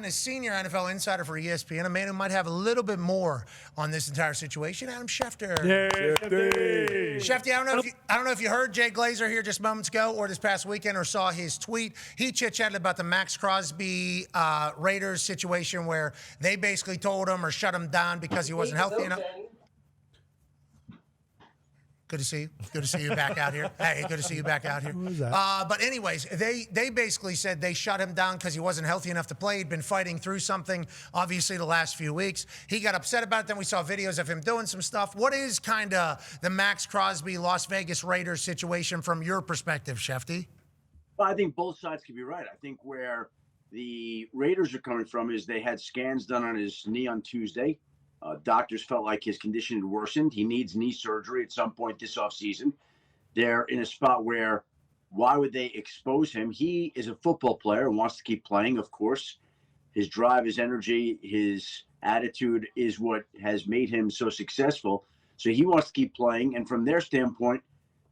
A senior NFL insider for ESPN, a man who might have a little bit more on this entire situation, Adam Schefter. Shefty, I don't know if you heard Jay Glazer here just moments ago or this past weekend or saw his tweet. He chit-chatted about the Maxx Crosby Raiders situation where they basically told him or shut him down because he wasn't healthy enough. Good to see you. Good to see you back out here. Hey, good to see you back out here. Who was that? But anyways, they basically said they shut him down because he wasn't healthy enough to play. He'd been fighting through something, obviously, the last few weeks. He got upset about it. Then we saw videos of him doing some stuff. What is kind of the Maxx Crosby, Las Vegas Raiders situation from your perspective, Shefty? Well, I think both sides could be right. I think where the Raiders are coming from is they had scans done on his knee on Tuesday. Doctors felt like his condition had worsened. He needs knee surgery at some point this offseason. They're in a spot where why would they expose him? He is a football player and wants to keep playing, of course. His drive, his energy, his attitude is what has made him so successful. So he wants to keep playing. And from their standpoint,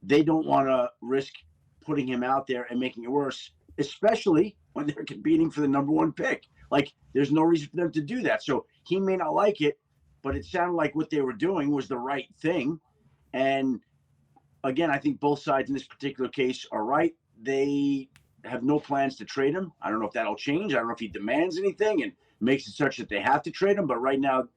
they don't want to risk putting him out there and making it worse, especially when they're competing for the number one pick. Like, there's no reason for them to do that. So he may not like it, but it sounded like what they were doing was the right thing. And again, I think both sides in this particular case are right. They have no plans to trade him. I don't know if that'll change. I don't know if he demands anything and makes it such that they have to trade him. But right now,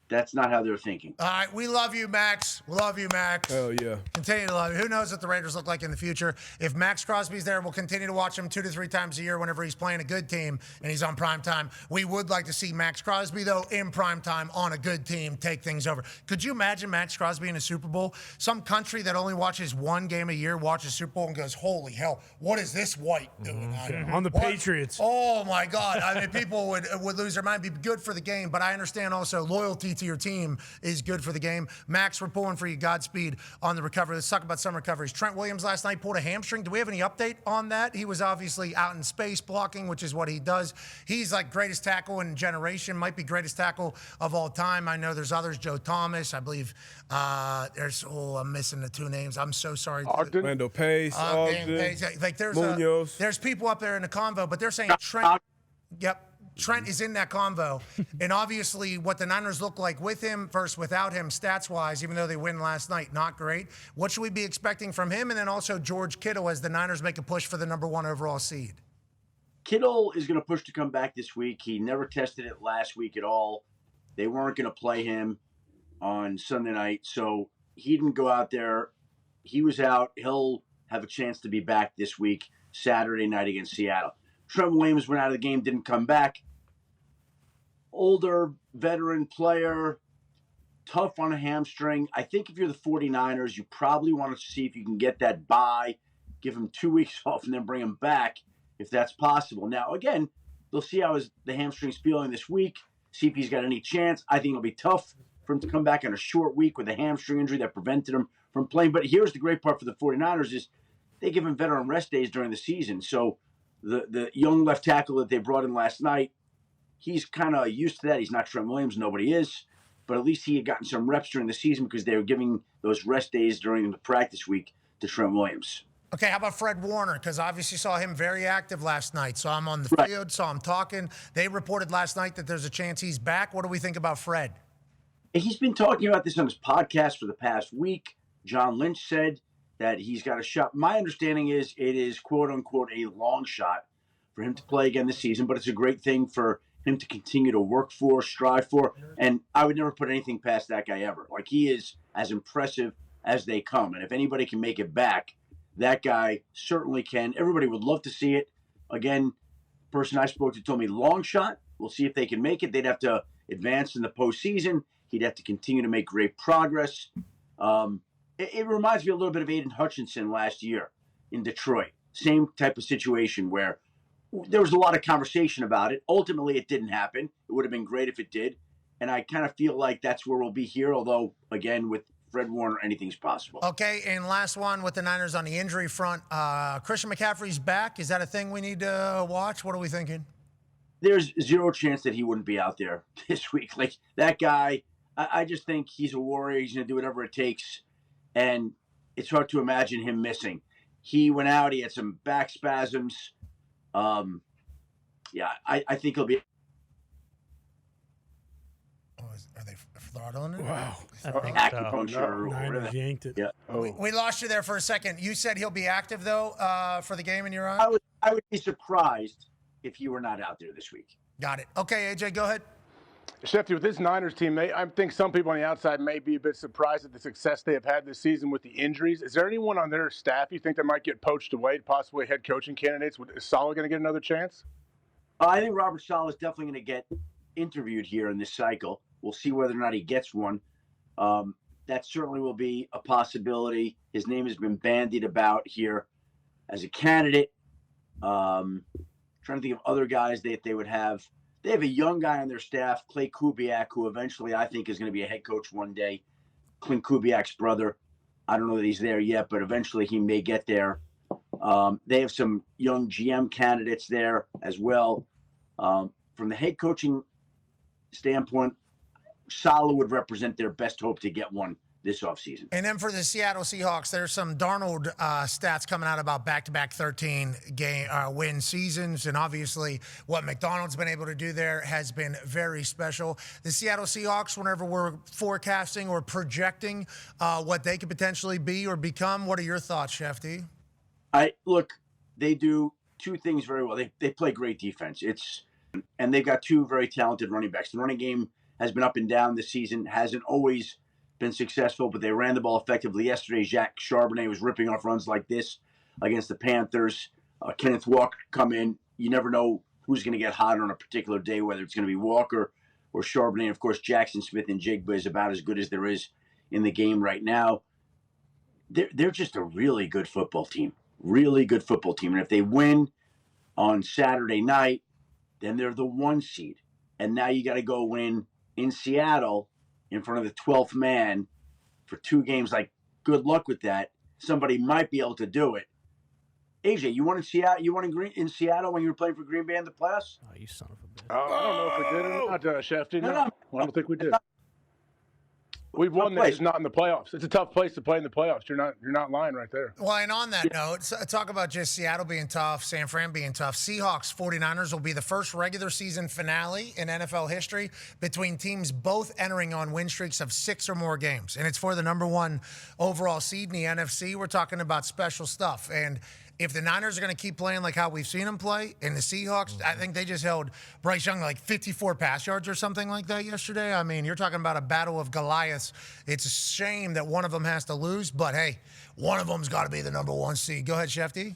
that's not how they're thinking. All right, we love you, Max. We love you, Max. Hell yeah. Continue to love you. Who knows what the Raiders look like in the future? If Maxx Crosby's there, we'll continue to watch him 2 to 3 times a year whenever he's playing a good team and he's on prime time. We would like to see Maxx Crosby, though, in prime time on a good team take things over. Could you imagine Maxx Crosby in a Super Bowl? Some country that only watches one game a year watches Super Bowl and goes, holy hell, what is this white doing? On the Patriots. Oh, my God. I mean, people would lose their mind. It'd be good for the game, but I understand also loyalty to your team is good for the game. Max, we're pulling for you. Godspeed on the recovery. Let's talk about some recoveries. Trent Williams last night pulled a hamstring. Do we have any update on that? He was obviously out in space blocking, which is what he does. He's like greatest tackle in generation, might be greatest tackle of all time. I know there's others, Joe Thomas. I believe I'm missing the 2 names. I'm so sorry. Randall Pace, Like Munoz. there's people up there in the convo, but they're saying Trent. Yep. Trent is in that convo, and obviously what the Niners look like with him versus without him stats-wise, even though they win last night, not great. What should we be expecting from him? And then also George Kittle as the Niners make a push for the number 1 overall seed. Kittle is going to push to come back this week. He never tested it last week at all. They weren't going to play him on Sunday night, so he didn't go out there. He was out. He'll have a chance to be back this week, Saturday night against Seattle. Trent Williams went out of the game, didn't come back. Older, veteran player, tough on a hamstring. I think if you're the 49ers, you probably want to see if you can get that bye, give him 2 weeks off, and then bring him back if that's possible. Now, again, they'll see how the hamstring's feeling this week, see if he's got any chance. I think it'll be tough for him to come back on a short week with a hamstring injury that prevented him from playing. But here's the great part for the 49ers is they give him veteran rest days during the season. So the young left tackle that they brought in last night, he's kind of used to that. He's not Trent Williams. Nobody is. But at least he had gotten some reps during the season because they were giving those rest days during the practice week to Trent Williams. Okay, how about Fred Warner? Because obviously saw him very active last night. Saw him on the field, saw him talking. They reported last night that there's a chance he's back. What do we think about Fred? He's been talking about this on his podcast for the past week. John Lynch said that he's got a shot. My understanding is it is, quote unquote, a long shot for him to play again this season, but it's a great thing for him to continue to work for, strive for. And I would never put anything past that guy ever. Like, he is as impressive as they come. And if anybody can make it back, that guy certainly can. Everybody would love to see it. Again, person I spoke to told me long shot. We'll see if they can make it. They'd have to advance in the postseason. He'd have to continue to make great progress. It reminds me a little bit of Aiden Hutchinson last year in Detroit. Same type of situation where there was a lot of conversation about it. Ultimately, it didn't happen. It would have been great if it did. And I kind of feel like that's where we'll be here, although, again, with Fred Warner, anything's possible. Okay, and last one with the Niners on the injury front. Christian McCaffrey's back. Is that a thing we need to watch? What are we thinking? There's zero chance that he wouldn't be out there this week. Like, that guy, I just think he's a warrior. He's going to do whatever it takes. And it's hard to imagine him missing. He went out. He had some back spasms. I think he'll be Are they throttling it? Wow. I think so. Acupuncture or whatever. Niners yanked it. Yeah. We lost you there for a second. You said he'll be active, though, for the game in your eyes? I would be surprised if he were not out there this week. Got it. Okay, AJ, go ahead. Schefter, with this Niners team, I think some people on the outside may be a bit surprised at the success they have had this season with the injuries. Is there anyone on their staff you think that might get poached away, possibly head coaching candidates? Is Saleh going to get another chance? I think Robert Saleh is definitely going to get interviewed here in this cycle. We'll see whether or not he gets one. That certainly will be a possibility. His name has been bandied about here as a candidate. Trying to think of other guys that they would have. They have a young guy on their staff, Clay Kubiak, who eventually I think is going to be a head coach one day. Clint Kubiak's brother. I don't know that he's there yet, but eventually he may get there. They have some young GM candidates there as well. From the head coaching standpoint, Saleh would represent their best hope to get one this offseason. And then for the Seattle Seahawks, there's some Darnold stats coming out about back-to-back 13 win seasons. And obviously what McDonald's been able to do there has been very special. The Seattle Seahawks, whenever we're forecasting or projecting what they could potentially be or become, what are your thoughts, Shefty? Look, they do two things very well. They play great defense. And they've got two very talented running backs. The running game has been up and down this season, hasn't always been successful, but they ran the ball effectively yesterday. Jacques Charbonnet was ripping off runs like this against the Panthers. Kenneth Walker come in. You never know who's going to get hot on a particular day, whether it's going to be Walker or Charbonnet. Of course, Jackson Smith and Jigba is about as good as there is in the game right now. They're just a really good football team. Really good football team. And if they win on Saturday night, then they're the 1 seed. And now you got to go win in Seattle in front of the 12th man for 2 games. Like, good luck with that. Somebody might be able to do it. AJ, you won in Seattle? You won in Seattle when you were playing for Green Bay in the playoffs? Oh, you son of a bitch. I don't know if we did or not, Shefty. No, No. I don't think we did. We've won there, just not in the playoffs. It's a tough place to play in the playoffs. You're not lying right there. Well, and on that note, talk about just Seattle being tough, San Fran being tough. Seahawks 49ers will be the first regular season finale in NFL history between teams both entering on win streaks of 6 or more games. And it's for the number 1 overall seed in the NFC. We're talking about special stuff. And if the Niners are going to keep playing like how we've seen them play, and the Seahawks, I think they just held Bryce Young like 54 pass yards or something like that yesterday. I mean, you're talking about a battle of Goliaths. It's a shame that one of them has to lose, but hey, one of them's got to be the number 1 seed. Go ahead, Shefty.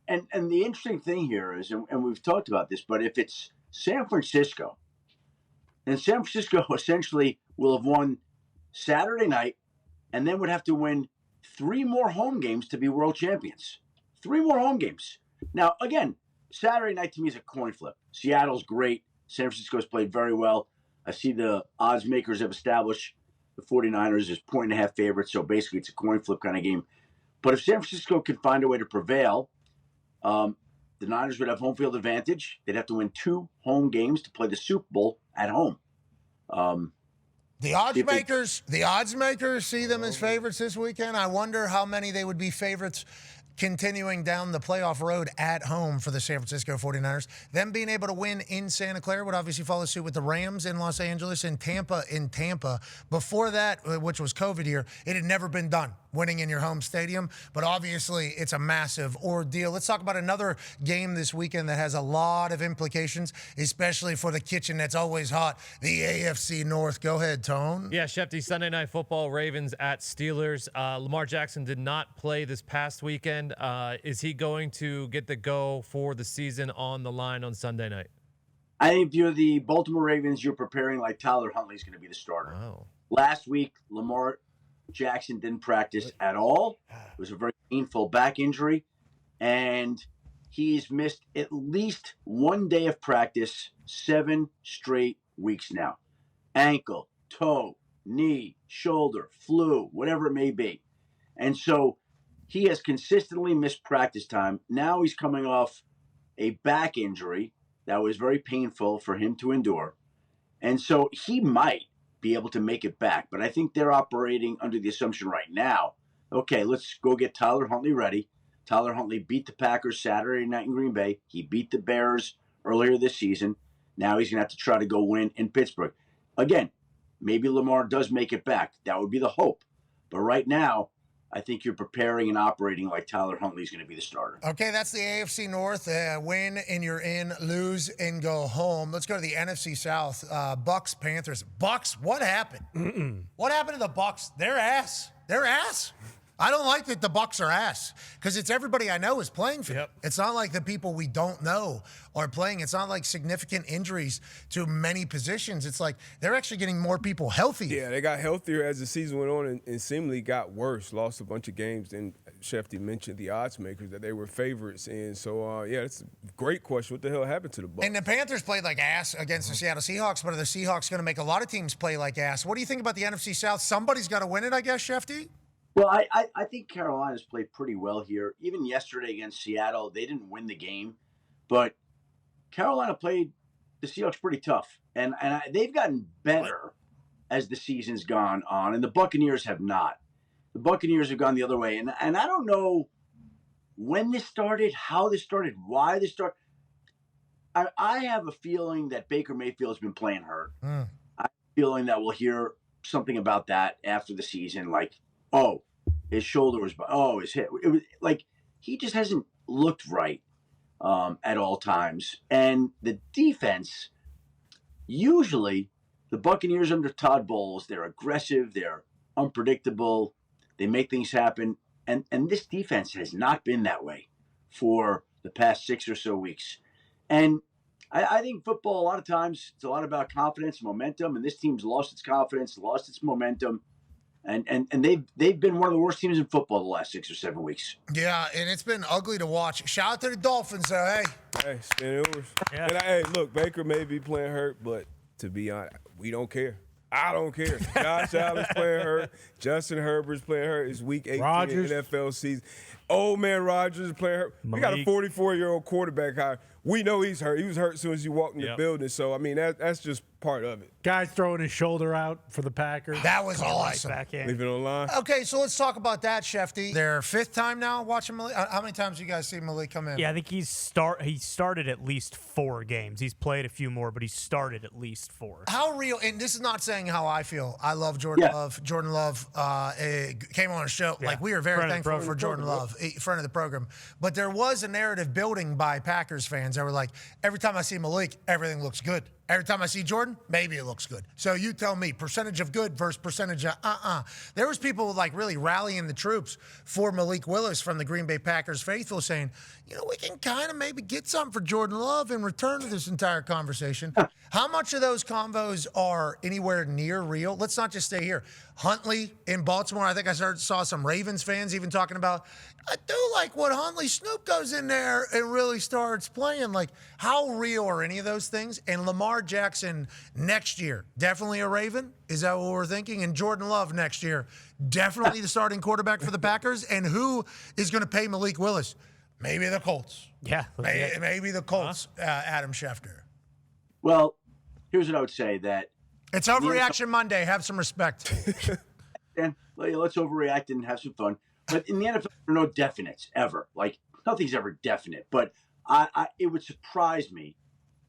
And the interesting thing here is, and we've talked about this, but if it's San Francisco, then San Francisco essentially will have won Saturday night and then would have to win 3 more home games to be world champions. 3 more home games. Now, again, Saturday night to me is a coin flip. Seattle's great. San Francisco's played very well. I see the odds makers have established the 49ers as 1.5 favorites, so basically it's a coin flip kind of game. But if San Francisco could find a way to prevail, the Niners would have home field advantage. They'd have to win 2 home games to play the Super Bowl at home. The odds makers see them as favorites this weekend. I wonder how many they would be favorites continuing down the playoff road at home for the San Francisco 49ers. Them being able to win in Santa Clara would obviously follow suit with the Rams in Los Angeles and Tampa in Tampa. Before that, which was COVID year, it had never been done, winning in your home stadium. But obviously, it's a massive ordeal. Let's talk about another game this weekend that has a lot of implications, especially for the kitchen that's always hot, the AFC North. Go ahead, Tone. Yeah, Shefty, Sunday Night Football, Ravens at Steelers. Lamar Jackson did not play this past weekend. Is he going to get the go for the season on the line on Sunday night? I think if you're the Baltimore Ravens, you're preparing like Tyler Huntley's going to be the starter. Wow. Last week, Lamar Jackson didn't practice at all. It was a very painful back injury, and he's missed at least 1 day of practice 7 straight weeks now. Ankle, toe, knee, shoulder, flu, whatever it may be. And so he has consistently missed practice time. Now he's coming off a back injury that was very painful for him to endure. And so he might be able to make it back. But I think they're operating under the assumption right now, okay, let's go get Tyler Huntley ready. Tyler Huntley beat the Packers Saturday night in Green Bay. He beat the Bears earlier this season. Now he's going to have to try to go win in Pittsburgh. Again, maybe Lamar does make it back. That would be the hope. But right now, I think you're preparing and operating like Tyler Huntley's going to be the starter. Okay, that's the AFC North. Win and you're in, lose and go home. Let's go to the NFC South. Bucks, Panthers. Bucks, what happened? What happened to the Bucks? They're ass. They're ass. I don't like that the Bucks are ass because it's everybody I know is playing for them. It's not like the people we don't know are playing. It's not like significant injuries to many positions. It's like they're actually getting more people healthy. Yeah, they got healthier as the season went on and seemingly got worse. Lost a bunch of games. And Schefter mentioned the odds makers that they were favorites in. So, it's a great question. What the hell happened to the Bucks? And the Panthers played like ass against the Seattle Seahawks, but are the Seahawks going to make a lot of teams play like ass? What do you think about the NFC South? Somebody's got to win it, I guess, Schefter? Well, I think Carolina's played pretty well here. Even yesterday against Seattle, they didn't win the game, but Carolina played the Seahawks pretty tough, and they've gotten better as the season's gone on, and the Buccaneers have not. The Buccaneers have gone the other way, and I don't know when this started, how this started, why this started. I have a feeling that Baker Mayfield has been playing hurt. I have a feeling that we'll hear something about that after the season, like, oh, his shoulder was, his hip. It was like he just hasn't looked right at all times. And the defense, usually the Buccaneers under Todd Bowles, they're aggressive, they're unpredictable, they make things happen. And this defense has not been that way for the past 6 or so weeks. And I think football, a lot of times, it's a lot about confidence, momentum, and this team's lost its confidence, lost its momentum. And they've been one of the worst teams in football the last 6 or 7 weeks. Yeah, and it's been ugly to watch. Shout out to the Dolphins, though. Hey, spin overs. Yeah. And look, Baker may be playing hurt, but to be honest, we don't care. I don't care. Josh Allen's playing hurt. Justin Herbert's playing hurt. It's week 18 NFL season. Old man Rodgers is playing hurt. We got a 44-year-old quarterback hire. We know he's hurt. He was hurt as soon as he walked in the building. So, I mean, that's just part of it. Guy's throwing his shoulder out for the Packers. That was awesome. Back in. Leave it online. Okay, so let's talk about that, Schefty. Their fifth time now watching Malik. How many times you guys see Malik come in? Yeah, I think he started at least 4 games. He's played a few more, but he started at least 4. How real, and this is not saying how I feel. I love Jordan Love. Jordan Love came on a show. Like, we are very thankful for Jordan Love, friend of the program. But there was a narrative building by Packers fans that were like, every time I see Malik, everything looks good. Every time I see Jordan, maybe it looks good. So you tell me, percentage of good versus percentage of There was people like really rallying the troops for Malik Willis from the Green Bay Packers faithful saying, we can kind of maybe get something for Jordan Love in return to this entire conversation. How much of those convos are anywhere near real? Let's not just stay here. Huntley in Baltimore, I think I saw some Ravens fans even talking about, I do like what Huntley, Snoop goes in there and really starts playing. Like, how real are any of those things? And Lamar Jackson next year, definitely a Raven? Is that what we're thinking? And Jordan Love next year, definitely the starting quarterback for the Packers? And who is going to pay Malik Willis? Maybe the Colts. Yeah. Maybe the Colts, Adam Schefter. Well, here's what I would say that it's Overreaction Monday. Have some respect. And let's overreact and have some fun. But in the NFL, there are no definites ever. Like, nothing's ever definite. But it would surprise me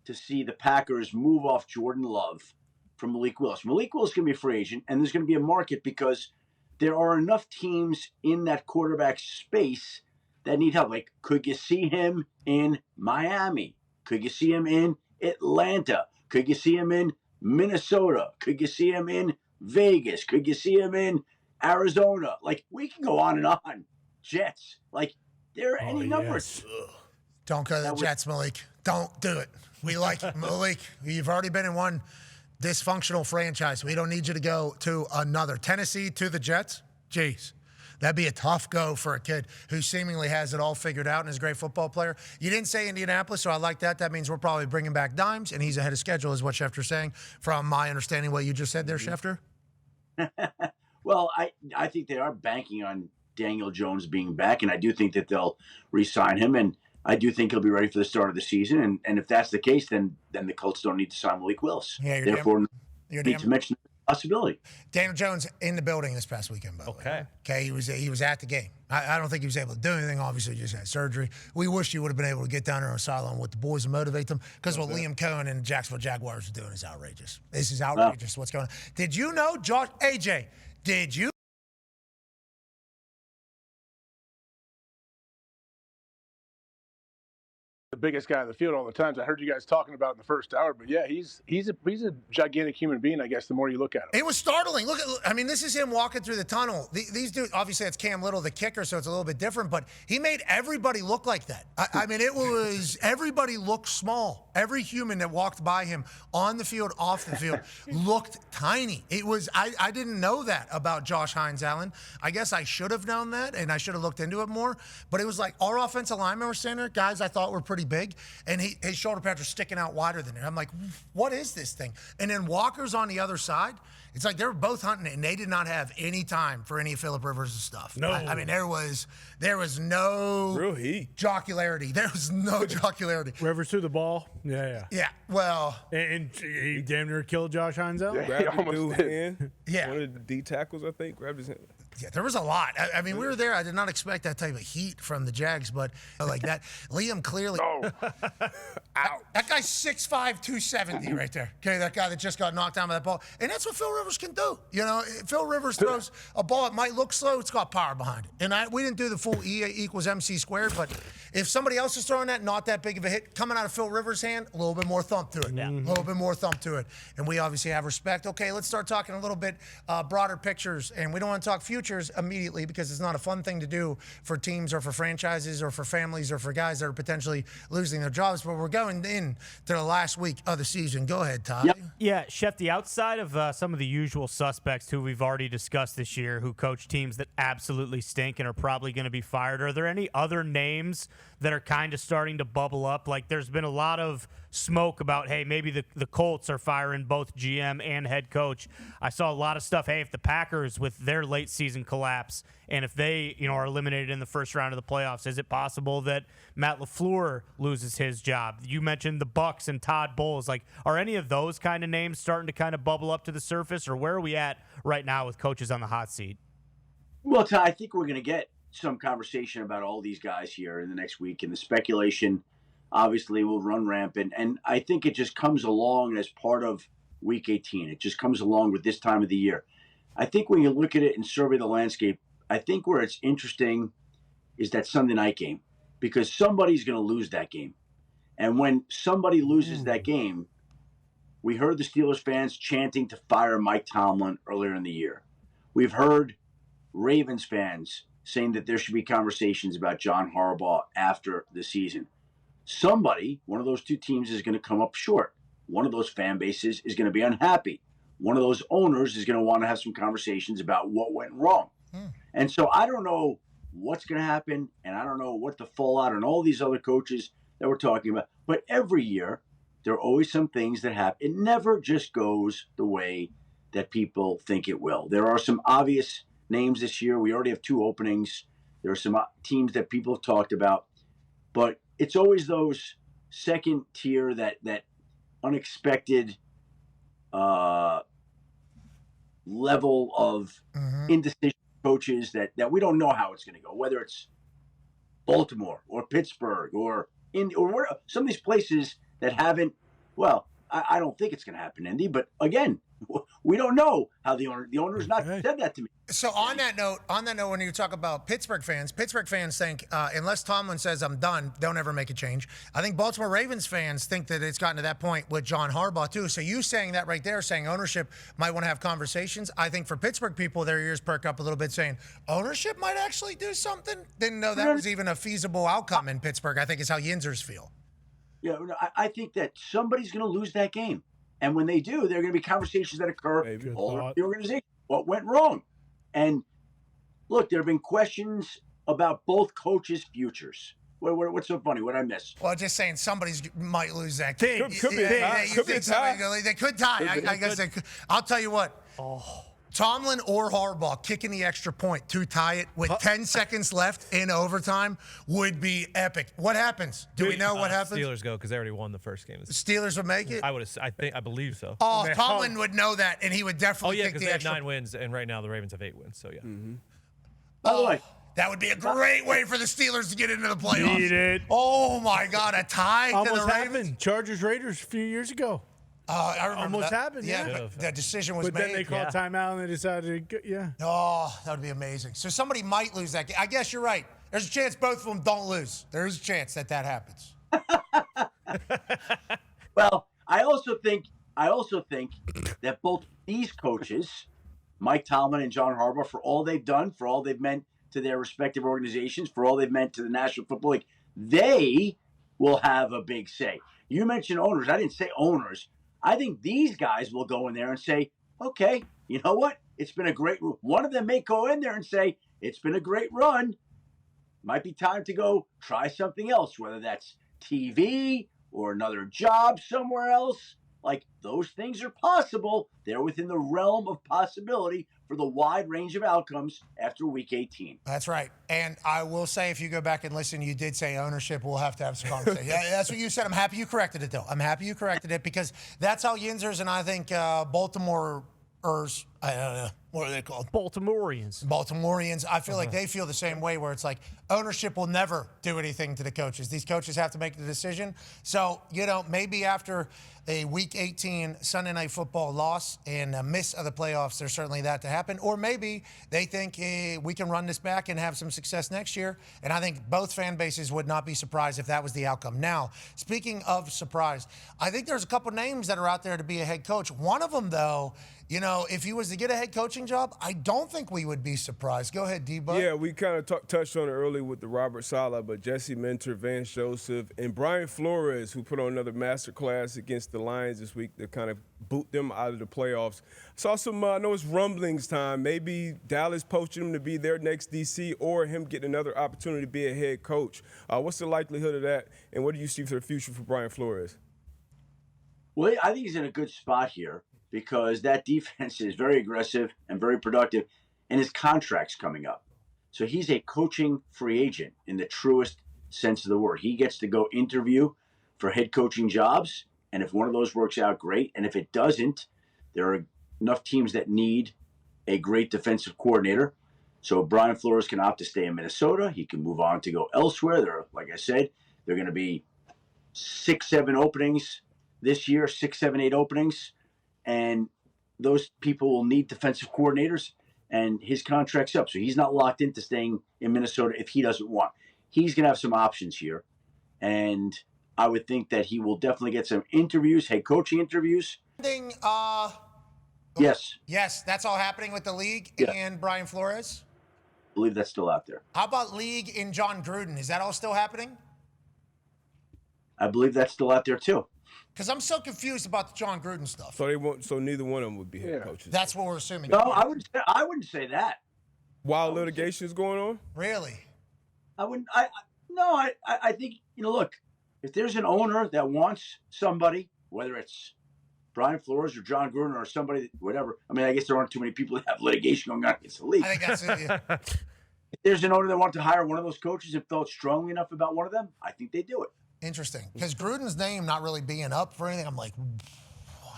to see the Packers move off Jordan Love from Malik Willis. Malik Willis is going to be a free agent, and there's going to be a market because there are enough teams in that quarterback space that need help. Like, could you see him in Miami? Could you see him in Atlanta? Could you see him in Minnesota? Could you see him in Vegas? Could you see him in Arizona? Like, we can go on and on. Jets. Like, there are any numbers. Don't go to the Jets, Malik. Don't do it. We like Malik. You've already been in one dysfunctional franchise. We don't need you to go to another. Tennessee to the Jets? Jeez. That'd be a tough go for a kid who seemingly has it all figured out and is a great football player. You didn't say Indianapolis, so I like that. That means we're probably bringing back Dimes, and he's ahead of schedule, is what Schefter's saying. From my understanding, what you just said there, Schefter? Well, I think they are banking on Daniel Jones being back, and I do think that they'll re-sign him, and I do think he'll be ready for the start of the season. And if that's the case, then the Colts don't need to sign Malik Willis. Yeah, Therefore, need to mention possibility. Daniel Jones in the building this past weekend, by the way. Okay, he was at the game. I don't think he was able to do anything. Obviously, he just had surgery. We wish he would have been able to get down there on the sideline with the boys and motivate them, because what Liam Cohen and the Jacksonville Jaguars are doing is outrageous. This is outrageous. What's going on? Did you know, AJ, did you? The biggest guy on the field all the time. I heard you guys talking about it in the first hour, but yeah, he's a gigantic human being, I guess, the more you look at him. It was startling. This is him walking through the tunnel. These dudes, obviously that's Cam Little, the kicker, so it's a little bit different, but he made everybody look like that. Everybody looked small. Every human that walked by him on the field, off the field, looked tiny. I didn't know that about Josh Hines Allen. I guess I should have known that, and I should have looked into it more, but it was like our offensive linemen were standing there, guys I thought were pretty big, and his shoulder pads are sticking out wider than it. I'm like, what is this thing? And then Walker's on the other side. It's like they were both hunting it, and they did not have any time for any of Phillip Rivers' stuff. No. There was no real heat. Jocularity. There was no jocularity. Rivers threw the ball. Yeah. Yeah, well. And he damn near killed Josh Hines out. Grabbed the dude's hand. Yeah. One of the D tackles, I think, grabbed his hand. Yeah, there was a lot. We were there. I did not expect that type of heat from the Jags, but like that. Liam clearly. Oh. That guy's 6'5", 270 right there. Okay, that guy that just got knocked down by that ball. And that's what Phil Rivers can do. You know, Phil Rivers throws a ball. It might look slow. It's got power behind it. And we didn't do the full E equals MC squared, but if somebody else is throwing that, not that big of a hit, coming out of Phil Rivers' hand, a little bit more thump to it. Yeah. A little bit more thump to it. And we obviously have respect. Okay, let's start talking a little bit broader pictures. And we don't want to talk futures immediately, because it's not a fun thing to do for teams or for franchises or for families or for guys that are potentially losing their jobs. But we're going in to the last week of the season. Go ahead, Todd. Yep. Yeah, Schefter, outside of some of the usual suspects who we've already discussed this year, who coach teams that absolutely stink and are probably going to be fired, are there any other names that are kind of starting to bubble up? Like, there's been a lot of smoke about, hey, maybe the Colts are firing both GM and head coach. I saw a lot of stuff, hey, if the Packers with their late season collapse and if they, are eliminated in the first round of the playoffs, is it possible that Matt LaFleur loses his job? You mentioned the Bucs and Todd Bowles. Like, are any of those kind of names starting to kind of bubble up to the surface, or where are we at right now with coaches on the hot seat? Well, Todd, I think we're going to get some conversation about all these guys here in the next week, and the speculation obviously will run rampant. And I think it just comes along as part of Week 18. It just comes along with this time of the year. I think when you look at it and survey the landscape, I think where it's interesting is that Sunday night game, because somebody's going to lose that game. And when somebody loses that game, we heard the Steelers fans chanting to fire Mike Tomlin earlier in the year. We've heard Ravens fans saying that there should be conversations about John Harbaugh after the season. Somebody, one of those two teams, is going to come up short. One of those fan bases is going to be unhappy. One of those owners is going to want to have some conversations about what went wrong. And so I don't know what's going to happen, and I don't know what the fallout and all these other coaches that we're talking about. But every year, there are always some things that happen. It never just goes the way that people think it will. There are some obvious names this year. We already have 2 openings. There are some teams that people have talked about. But it's always those second tier, that unexpected level of indecision coaches that we don't know how it's going to go, whether it's Baltimore or Pittsburgh or some of these places that haven't. Well, I don't think it's going to happen, Indy. But again, we don't know how the owner's not said that to me. So on that note, when you talk about Pittsburgh fans think unless Tomlin says I'm done, don't ever make a change. I think Baltimore Ravens fans think that it's gotten to that point with John Harbaugh too. So you saying that right there, saying ownership might want to have conversations. I think for Pittsburgh people, their ears perk up a little bit, saying ownership might actually do something. Didn't know that was even a feasible outcome in Pittsburgh. I think is how Yinzers feel. Yeah, I think that somebody's going to lose that game. And when they do, there are going to be conversations that occur all around the organization. What went wrong? And look, there have been questions about both coaches' futures. What's so funny? What I miss? Well, just saying somebody might lose that game. Could be a tie. They could tie. I guess they could. I'll tell you what. Tomlin or Harbaugh kicking the extra point to tie it with 10 seconds left in overtime would be epic. What happens? Do we know what happens? Steelers go because they already won the first game. Steelers would make it? I believe so. Oh, Tomlin would know that, and he would definitely kick because the they have extra 9 wins, and right now the Ravens have 8 wins. So yeah. Mm-hmm. By the way, that would be a great way for the Steelers to get into the playoffs. Need it. Oh my God, a tie to Almost the Ravens. happened. Chargers Raiders a few years ago. I remember Almost that. happened, yeah. But the decision was But made. then they called timeout and they decided to go, yeah. Oh, that would be amazing. So somebody might lose that game. I guess you're right. There's a chance both of them don't lose. There is a chance that happens. Well, I also think that both these coaches, Mike Tomlin and John Harbaugh, for all they've done, for all they've meant to their respective organizations, for all they've meant to the National Football League, they will have a big say. You mentioned owners. I didn't say owners. I think these guys will go in there and say, okay, you know what? It's been a great run. One of them may go in there and say, it's been a great run. Might be time to go try something else, whether that's TV or another job somewhere else. Like, those things are possible. They're within the realm of possibility for the wide range of outcomes after Week 18. That's right. And I will say, if you go back and listen, you did say ownership. We'll have to have some conversation. Yeah, that's what you said. I'm happy you corrected it, though. I'm happy you corrected it because that's how Yinzers and I think Baltimoreers, I don't know, what are they called? Baltimoreans. I feel like they feel the same way where it's like ownership will never do anything to the coaches. These coaches have to make the decision. So, maybe after a Week 18 Sunday Night Football loss and a miss of the playoffs, there's certainly that to happen. Or maybe they think we can run this back and have some success next year. And I think both fan bases would not be surprised if that was the outcome. Now, speaking of surprise, I think there's a couple names that are out there to be a head coach. One of them, though, if he was to get a head coaching job, I don't think we would be surprised. Go ahead, D-Bud. Yeah, we kind of touched on it early with the Robert Saleh, but Jesse Minter, Vance Joseph, and Brian Flores, who put on another masterclass against the Lions this week to kind of boot them out of the playoffs. Saw some, I know it's rumblings time. Maybe Dallas poaching him to be their next DC or him getting another opportunity to be a head coach. What's the likelihood of that, and what do you see for the future for Brian Flores? Well, I think he's in a good spot here because that defense is very aggressive and very productive, and his contract's coming up. So he's a coaching free agent in the truest sense of the word. He gets to go interview for head coaching jobs, and if one of those works out, great. And if it doesn't, there are enough teams that need a great defensive coordinator. So Brian Flores can opt to stay in Minnesota. He can move on to go elsewhere. There are, like I said, there are going to be 6, 7 openings this year, 6, 7, 8 openings. And those people will need defensive coordinators, and his contract's up. So he's not locked into staying in Minnesota if he doesn't want. He's going to have some options here. And I would think that he will definitely get some interviews, head coaching interviews. Yes. Yes, that's all happening with the league and Brian Flores? I believe that's still out there. How about league and John Gruden? Is that all still happening? I believe that's still out there, too. Because I'm so confused about the John Gruden stuff. So neither one of them would be head coaches. That's what we're assuming. No, I wouldn't say that. While litigation is going on? Really? I wouldn't. I think, look, if there's an owner that wants somebody, whether it's Brian Flores or John Gruden or somebody, whatever. I mean, I guess there aren't too many people that have litigation going on against the league. I think that's it. Yeah. If there's an owner that wants to hire one of those coaches and felt strongly enough about one of them, I think they do it. Interesting. Because Gruden's name not really being up for anything, I'm like,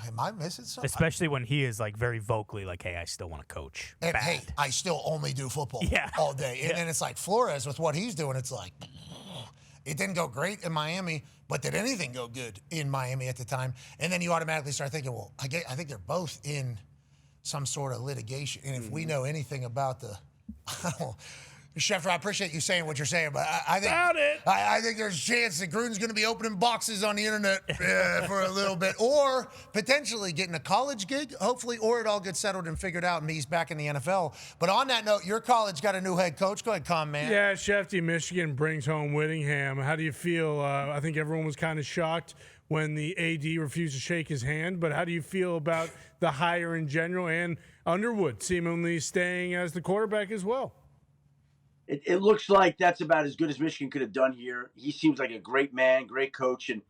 am I missing something? Especially when he is like very vocally like, hey, I still want to coach. And bad. hey, I still only do football all day. And then it's like Flores with what he's doing, it's like, it didn't go great in Miami, but did anything go good in Miami at the time? And then you automatically start thinking, well, I think they're both in some sort of litigation. And if we know anything about Schefter, I appreciate you saying what you're saying, but I think there's a chance that Gruden's going to be opening boxes on the internet for a little bit, or potentially getting a college gig, hopefully, or it all gets settled and figured out and he's back in the NFL. But on that note, your college got a new head coach. Go ahead, man. Yeah, Schefter, Michigan brings home Whittingham. How do you feel? I think everyone was kind of shocked when the AD refused to shake his hand, but how do you feel about the hire in general and Underwood seemingly staying as the quarterback as well? It looks like that's about as good as Michigan could have done here. He seems like a great man, great coach. And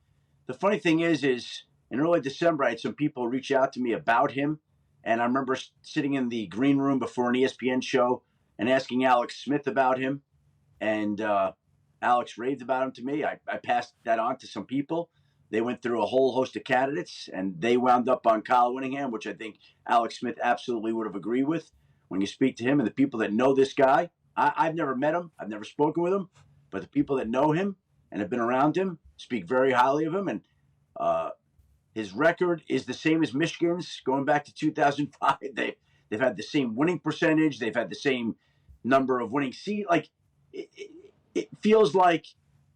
the funny thing is in early December, I had some people reach out to me about him And I remember sitting in the green room before an ESPN show and asking Alex Smith about him. And Alex raved about him to me. I passed that on to some people. They went through a whole host of candidates, and they wound up on Kyle Whittingham, which I think Alex Smith absolutely would have agreed with. When you speak to him and the people that know this guy, I've never met him. I've never spoken with him. But the people that know him and have been around him speak very highly of him. And his record is the same as Michigan's going back to 2005. They've had the same winning percentage. They've had the same number of winning seats. Like, it feels like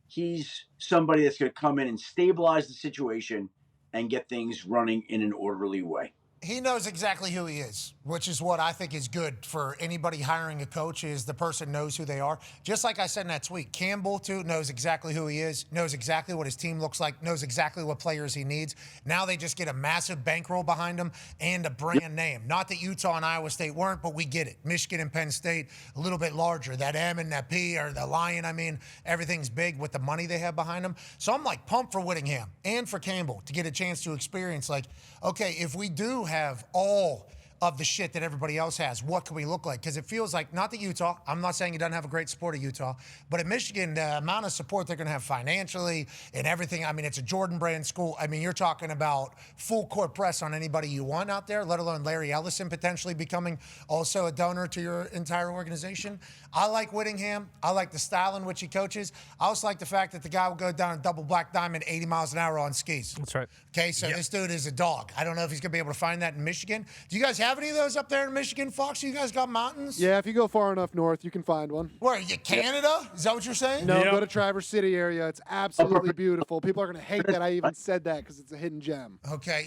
he's somebody that's going to come in and stabilize the situation and get things running in an orderly way. He knows exactly who he is, which is what I think is good for anybody hiring a coach, is the person knows who they are. Just like I said in that tweet, Campbell, too, knows exactly who he is, knows exactly what his team looks like, knows exactly what players he needs. Now they just get a massive bankroll behind him and a brand name. Not that Utah and Iowa State weren't, but we get it. Michigan and Penn State, a little bit larger. That M and that P, or the Lion, I mean, everything's big with the money they have behind them. So I'm like pumped for Whittingham and for Campbell to get a chance to experience, like, okay, if we do have all of the shit that everybody else has, what can we look like? Because it feels like, not that Utah, I'm not saying he doesn't have a great support of Utah, but at Michigan, the amount of support they're going to have financially and everything, I mean, it's a Jordan brand school. I mean, you're talking about full court press on anybody you want out there, let alone Larry Ellison potentially becoming also a donor to your entire organization. I like Whittingham. I like the style in which he coaches. I also like the fact that the guy will go down a double black diamond 80 miles an hour on skis. That's right. Okay, so This dude is a dog. I don't know if he's going to be able to find that in Michigan. Do you guys have any of those up there in Michigan, Fox? You guys got mountains? Yeah, if you go far enough north, you can find one. Where, you Canada? Is that what you're saying? No, go to Traverse City area. It's absolutely beautiful. People are going to hate that I even said that because it's a hidden gem. Okay.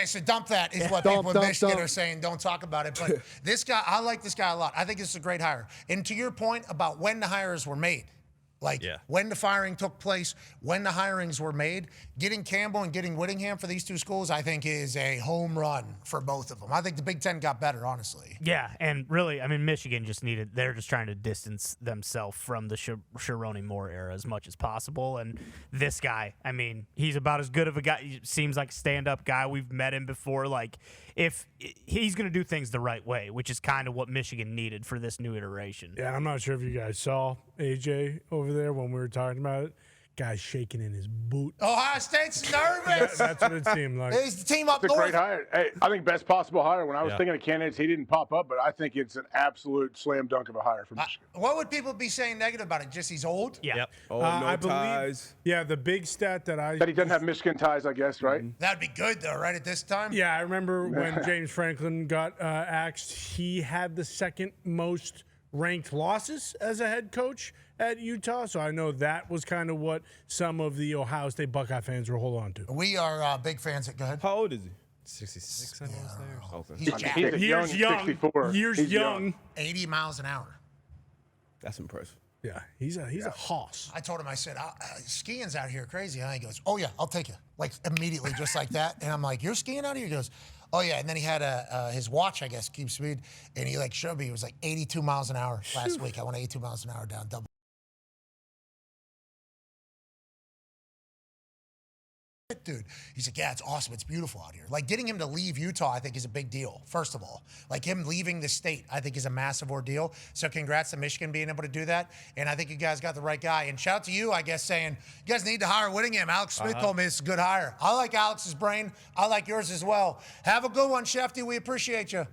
So dump that is what people in Michigan are saying. Don't talk about it. But this guy, I like this guy a lot. I think this is a great hire. And to your point about when the hires were made, when the firing took place, when the hirings were made, getting Campbell and getting Whittingham for these two schools, I think is a home run for both of them. I think the Big Ten got better, honestly. Yeah, and really, I mean, Michigan they're just trying to distance themselves from the Sharoni Moore era as much as possible. And this guy, I mean, he's about as good of a guy. He seems like a stand-up guy. We've met him before. Like, if he's going to do things the right way, which is kind of what Michigan needed for this new iteration. Yeah, I'm not sure if you guys saw AJ over there when we were talking about it. Guy's shaking in his boot. Ohio State's nervous. That's what it seemed like. He's the team up It's a north. great hire. Hey, I think best possible hire. When I was thinking of candidates, he didn't pop up, but I think it's an absolute slam dunk of a hire for Michigan. What would people be saying negative about it? Just he's old? Yeah. Yep. Oh, I no ties. Yeah, the big stat that That he doesn't have Michigan ties, I guess, right? That'd be good, though, right, at this time? Yeah, I remember when James Franklin got axed, he had the second most ranked losses as a head coach at Utah. So I know that was kind of what some of the Ohio State Buckeye fans were holding on to. We are big fans. Go ahead. How old is he? 66, I want to say. Okay. He's jacked. He's a young 64. Years He's young. 80 miles an hour. That's impressive. Yeah, he's a hoss. I told him, I said, skiing's out here crazy. And he goes, oh, yeah, I'll take you. Like, immediately, just like that. And I'm like, you're skiing out here? He goes, oh, yeah. And then he had his watch, I guess, keep speed. And he, showed me. It was 82 miles an hour last week. I went 82 miles an hour down double. Dude, he's like, yeah, it's awesome. It's beautiful out here. Getting him to leave Utah, I think, is a big deal, first of all. Him leaving the state, I think, is a massive ordeal. So congrats to Michigan being able to do that. And I think you guys got the right guy. And shout out to you, I guess, saying, you guys need to hire Whittingham. Alex Smith told me it's a good hire. I like Alex's brain. I like yours as well. Have a good one, Schefter. We appreciate you.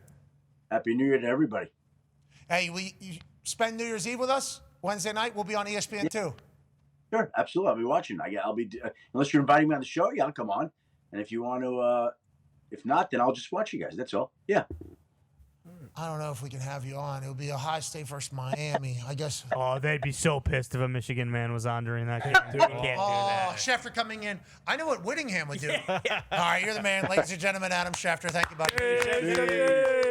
Happy New Year to everybody. Hey, you spend New Year's Eve with us Wednesday night? We'll be on ESPN, too. Sure, absolutely. I'll be watching. I'll be unless you're inviting me on the show. Yeah, I'll come on. And if you want to, if not, then I'll just watch you guys. That's all. Yeah. I don't know if we can have you on. It would be Ohio State versus Miami, I guess. Oh, they'd be so pissed if a Michigan man was on during that game. You can't do that. Schefter coming in. I know what Whittingham would do. All right, you're the man. Ladies and gentlemen, Adam Schefter. Thank you, buddy.